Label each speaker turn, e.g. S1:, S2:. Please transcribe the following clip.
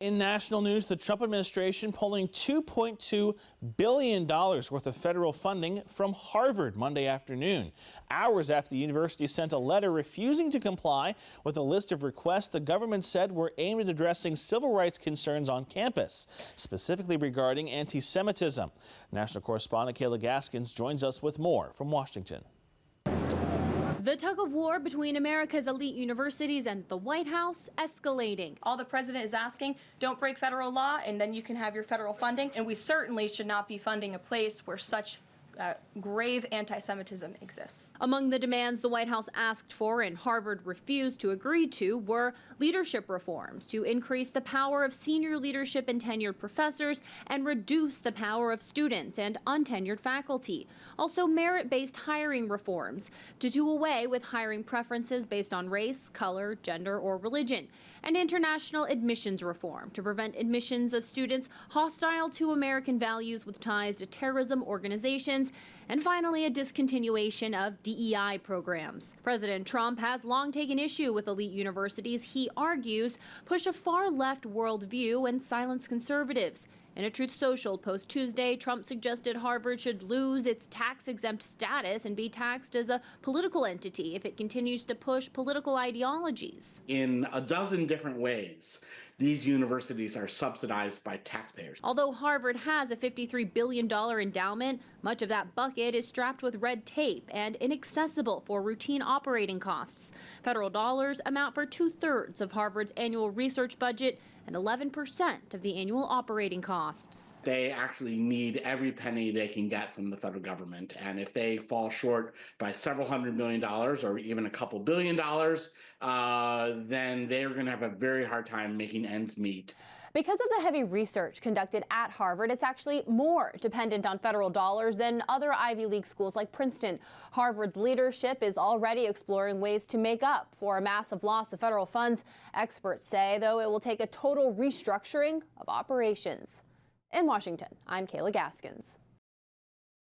S1: In national news, the Trump administration pulling $2.2 billion worth of federal funding from Harvard Monday afternoon, hours after the university sent a letter refusing to comply with a list of requests the government said were aimed at addressing civil rights concerns on campus, specifically regarding anti-Semitism. National correspondent Kayla Gaskins joins us with more from Washington.
S2: The tug of war between America's elite universities and the White House escalating.
S3: All the president is asking, don't break federal law, and then you can have your federal funding. And we certainly should not be funding a place where such grave anti-Semitism exists.
S2: Among the demands the White House asked for and Harvard refused to agree to were leadership reforms to increase the power of senior leadership and tenured professors and reduce the power of students and untenured faculty. Also merit-based hiring reforms to do away with hiring preferences based on race, color, gender, or religion, and international admissions reform to prevent admissions of students hostile to American values with ties to terrorism organizations, and finally a discontinuation of DEI programs. President Trump has long taken issue with elite universities he argues push a far-left worldview and silence conservatives. In a Truth Social post Tuesday, Trump suggested Harvard should lose its tax-exempt status and be taxed as a political entity if it continues to push political ideologies.
S4: In a dozen different ways, these universities are subsidized by taxpayers.
S2: Although Harvard has a $53 billion endowment, much of that bucket is strapped with red tape and inaccessible for routine operating costs. Federal dollars amount for 2/3 of Harvard's annual research budget and 11% of the annual operating costs.
S4: They actually need every penny they can get from the federal government, and if they fall short by several $100 million or even a couple $1 billion, then they're going to have a very hard time making ends meet.
S5: Because of the heavy research conducted at Harvard, it's actually more dependent on federal dollars than other Ivy League schools like Princeton. Harvard's leadership is already exploring ways to make up for a massive loss of federal funds. Experts say, though, it will take a total restructuring of operations. In Washington, I'm Kayla Gaskins.